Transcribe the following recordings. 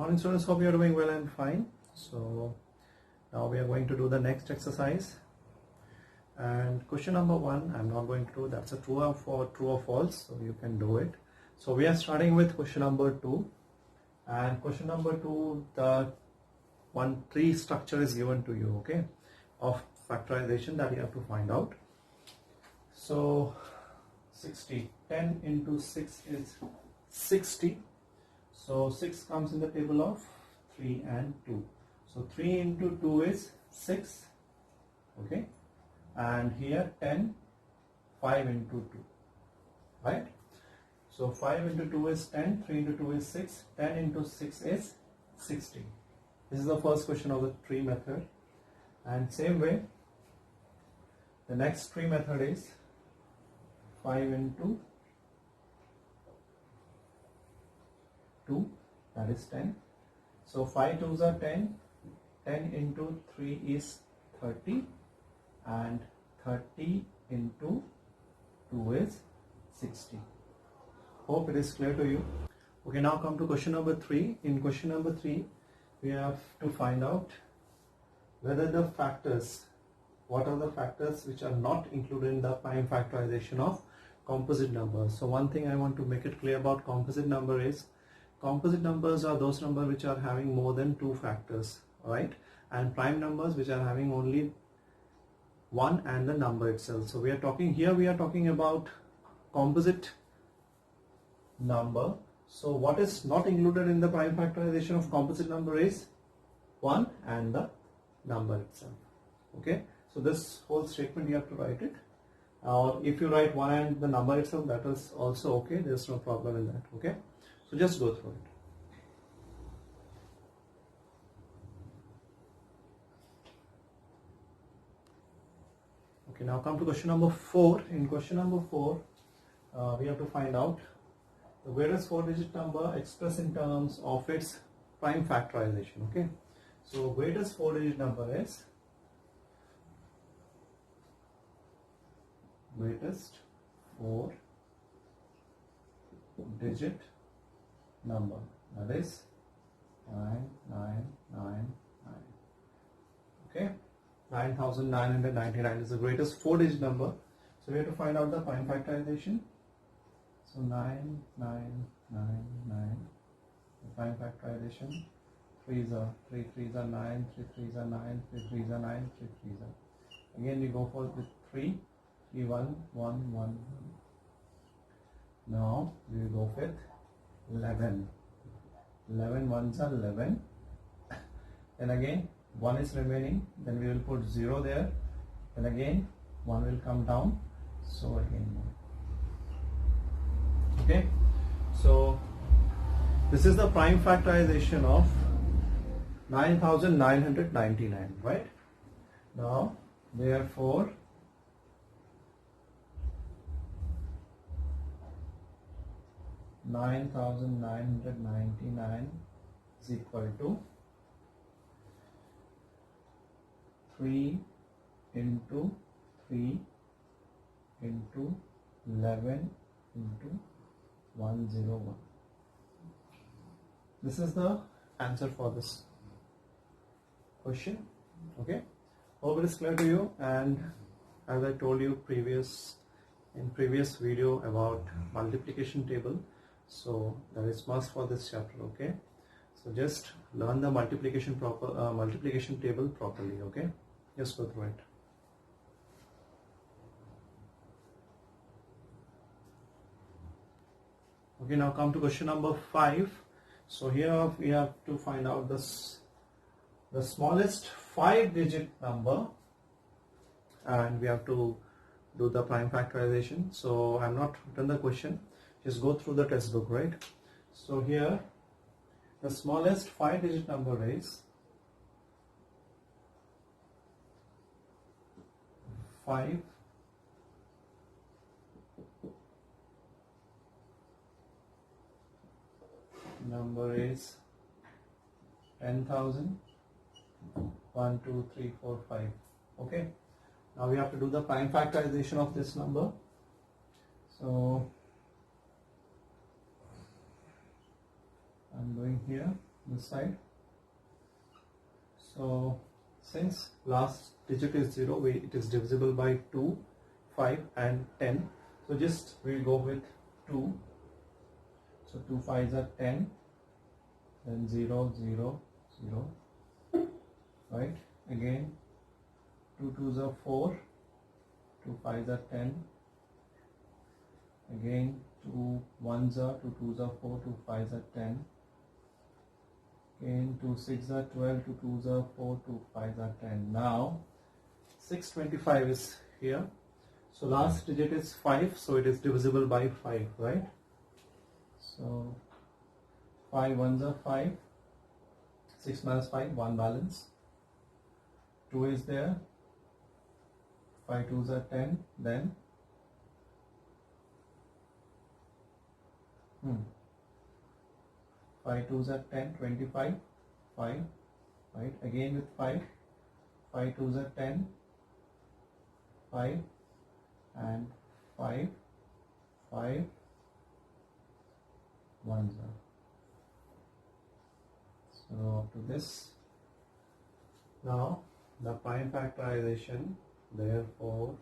morning, students. Hope you are doing well and fine. So now we are going to do the next exercise, and question number 1 I'm not going to do. That's a true or false, so you can do it. So we are starting with question number 2, and question number 2, the one tree structure is given to you, okay, of factorization that you have to find out. So 60, 10 into 6 is 60. So 6 comes in the table of 3 and 2. So 3 into 2 is 6, okay, and here 10, 5 into 2, right? So 5 into 2 is 10, 3 into 2 is 6, 10 into 6 is 60. This is the first question of the tree method. And same way, the next tree method is 5 into 2, that is 10. So 5 2s are 10, 10 into 3 is 30, and 30 into 2 is 60. Hope it is clear to you. Okay, now come to question number 3. In question number 3, we have to find out whether the factors, what are the factors which are not included in the prime factorization of composite numbers. So one thing I want to make it clear about composite number is, composite numbers are those numbers which are having more than 2 factors, right? And prime numbers which are having only 1 and the number itself. So we are talking about composite number. So what is not included in the prime factorization of composite number is 1 and the number itself, okay? So this whole statement you have to write it, or if you write 1 and the number itself, that is also okay. There's no problem in that, okay? So just go through it. Okay, now come to question number 4. In question number 4, we have to find out the greatest 4-digit number expressed in terms of its prime factorization, okay? So greatest 4-digit number is greatest 4-digit number, that is 9999, okay? 9999 is the greatest 4-digit number. So we have to find out the prime factorization. So 9999, the prime factorization, 3 3s are 9, 3 3s are 9, 3 3s are 9, 3 3s are. Again we go for with 3, 3 1 1 1. Now we will go with 11. 11 ones are 11. Then again 1 is remaining. Then we will put 0 there. Then again 1 will come down. So again 1. Okay. So this is the prime factorization of 9999, right? Now therefore (9,999) is equal to 3 into 3 into 11 into 101. This is the answer for this question, okay? Hope it is clear to you. And as I told you in previous video about multiplication table, so that is must for this chapter, okay? So just learn the multiplication table properly, okay? Just go through it. Okay, now come to question number 5. So here we have to find out the smallest 5-digit number, and we have to do the prime factorization. So I'm not written the question, just go through the textbook, right? So here the smallest 5-digit number is 5. Number is 10,000. 1 2 3 4 5. Okay. Now we have to do the prime factorization of this number. So I'm doing here this side. So since last digit is 0, it is divisible by 2, 5 and 10. So just we'll go with 2. So 2 5s are 10, then 0 0 0, right? Again 2 2s are 4, 2 5s are 10, again 2 1s are 2 2s are 4, 2 5s are 10, again 2 6s are 12, 2 2s are 4, 2 5s are 10. Now 625 is here. So last digit is 5, so it is divisible by 5, right? So 5 1s are 5, 6 minus 5, 1 balance, 2 is there, 5 2s are 10, then 5 2s are 10, 25, 5, right? Again with 5, 5 2s are 10, 5 and 5, 5 1s are. So up to this. Now the prime factorization, therefore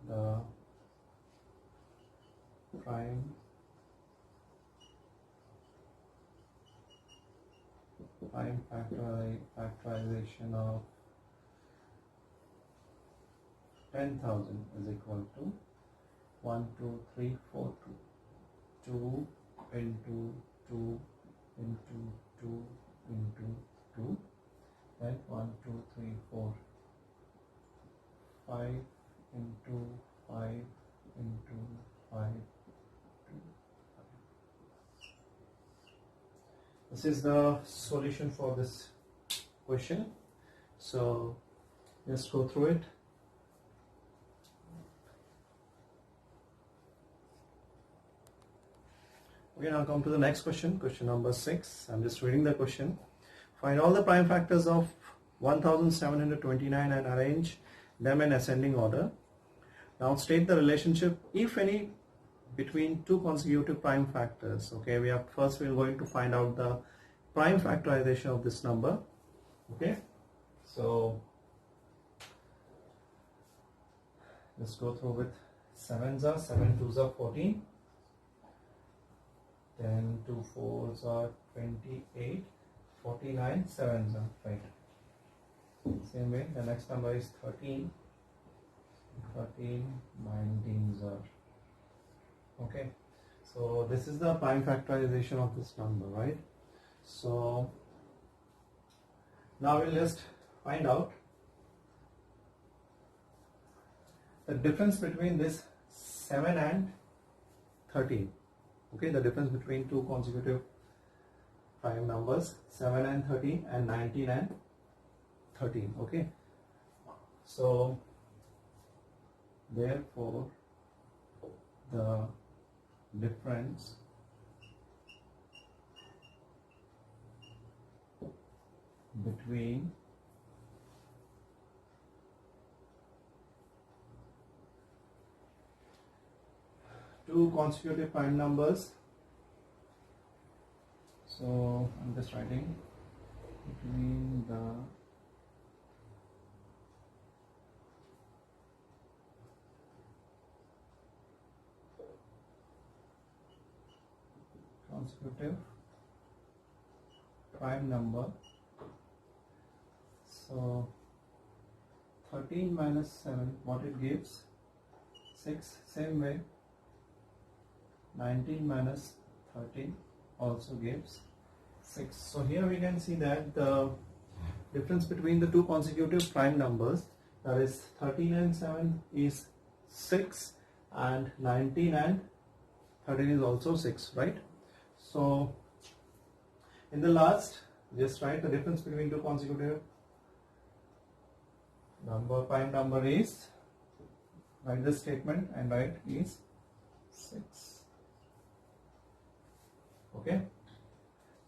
the prime factorization of 10,000 is equal to 1 2 3 4 2 2 into 2 into 2 into 2, then 1 2 3 4 5 into 5 into 5 2. This is the solution for this question. So let's go through it. Okay, now come to the next question, question number 6. I'm just reading the question. Find all the prime factors of 1729 and arrange them in ascending order. Now state the relationship, if any, between two consecutive prime factors. Okay, we're going to find out the prime factorization of this number. Okay, so let's go through with 7s are 7 2s are 14, then 2 4s are 28, 49 7s are, right? Same way, the next number is 13, 19s are. Okay, so this is the prime factorization of this number, right? So now we'll just find out the difference between this 7 and 13. Okay, the difference between two consecutive prime numbers, 7 and 13 and 19 and 13. Okay, so therefore the difference between two consecutive prime numbers, so I'm just writing between the consecutive prime number. So 13 minus 7, what it gives? 6. Same way 19 minus 13 also gives 6. So here we can see that the difference between the two consecutive prime numbers, that is 13 and 7 is 6, and 19 and 13 is also 6, right? So in the last, just write the difference between two consecutive prime number is, write this statement and write is 6. Okay,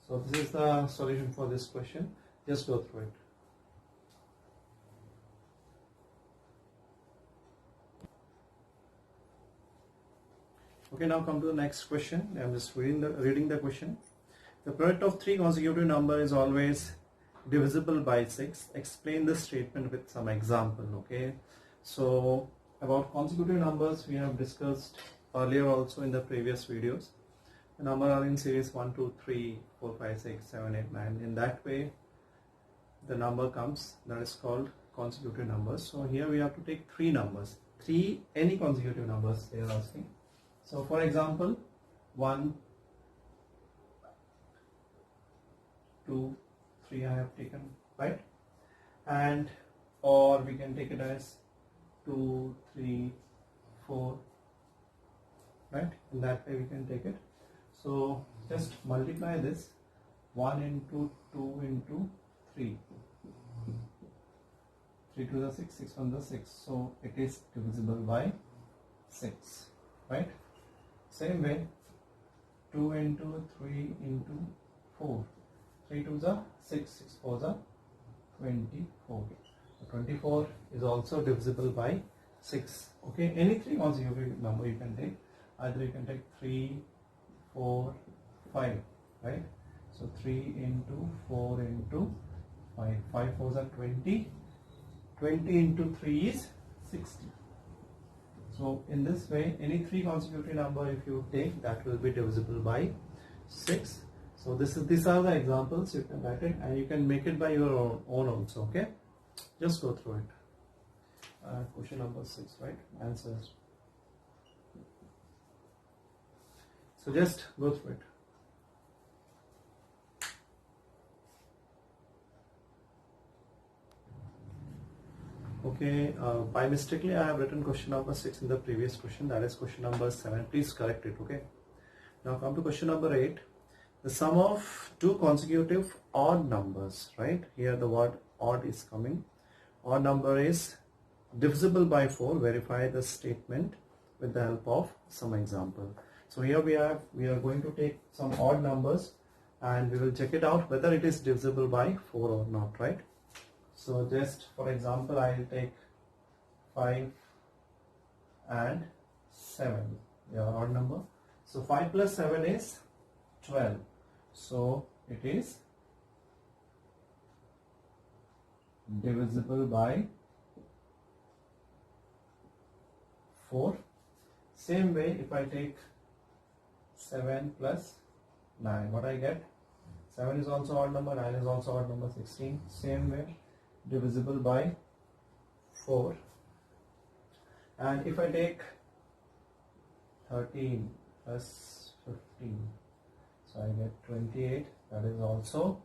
so this is the solution for this question. Just go through it. Okay, now come to the next question. I'm just reading the question. The product of three consecutive numbers is always divisible by 6. Explain this statement with some example. Okay, so about consecutive numbers we have discussed earlier also in the previous videos. The number are in series 1, 2, 3, 4, 5, 6, 7, 8, 9. In that way the number comes, that is called consecutive numbers. So here we have to take three numbers, any consecutive numbers they are asking. So for example, 1, 2, 3 I have taken, right? And or we can take it as 2, 3, 4, right? In that way we can take it. So just multiply this, 1 into 2 into 3. 3 to the 6, 6 1 the 6. So it is divisible by 6, right? Same way, 2 into 3 into 4. 3 to the 6, 6 4 the 24. So 24 is also divisible by 6. Okay, any three consecutive number you can take. Either you can take 3, 4, 5, right? So 3 into 4 into 5. 5 4s are 20. 20 into 3 is 60. So in this way, any three consecutive number if you take, that will be divisible by 6. So these are the examples. You can write it and you can make it by your own also. Okay, just go through it. Question number 6, right? Answers. So just go through it. Okay, by mistakenly I have written question number 6 in the previous question, that is question number 7. Please correct it. Okay, now come to question number 8. The sum of two consecutive odd numbers, right? Here the word odd is coming. Odd number is divisible by 4. Verify the statement with the help of some example. So here we are going to take some odd numbers and we will check it out whether it is divisible by 4 or not, right? So just for example, I will take 5 and 7. They are odd number. So 5 plus 7 is 12. So it is divisible by 4. Same way, if I take 7 plus 9, what I get? 7 is also odd number, 9 is also odd number, 16. Same way, divisible by 4. And if I take 13 plus 15, so I get 28, that is also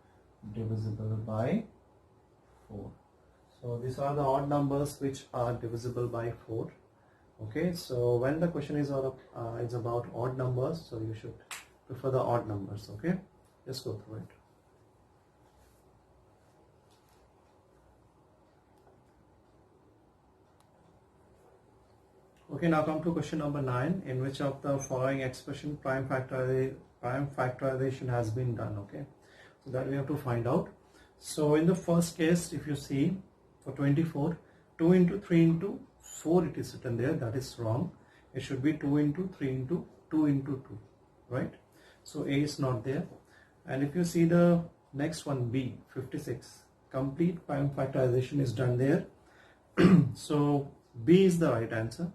divisible by 4. So these are the odd numbers which are divisible by 4. Okay, so when the question is about odd numbers, so you should prefer the odd numbers. Okay, just go through it. Okay, now come to question number 9. In which of the following expression prime factorization has been done? Okay, so that we have to find out. So in the first case, if you see for 24, 2 into 3 into 4 it is written there, that is wrong. It should be 2 into 3 into 2 into 2, right? So A is not there. And if you see the next one, B, 56, complete prime factorization is done there. So B is the right answer.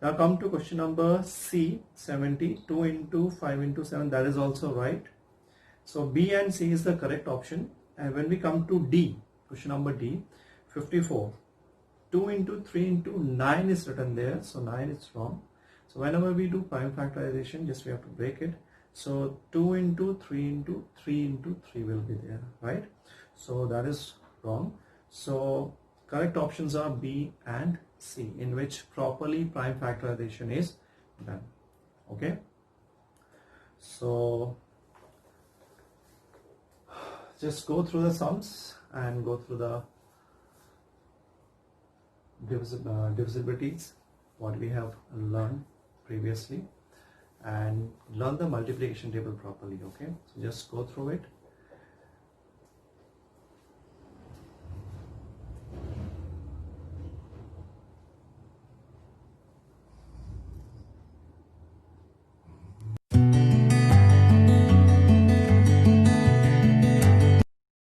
Now come to question number C, 70, 2 into 5 into 7, that is also right. So B and C is the correct option. And when we come to D, question number D, 54, 2 into 3 into 9 is written there, so 9 is wrong. So whenever we do prime factorization, just we have to break it. So 2 into 3 into 3 into 3 will be there, right? So that is wrong. So correct options are B and C, in which properly prime factorization is done. Okay, so just go through the sums and go through the divisibilities what we have learned previously, and learn the multiplication table properly. Okay, so just go through it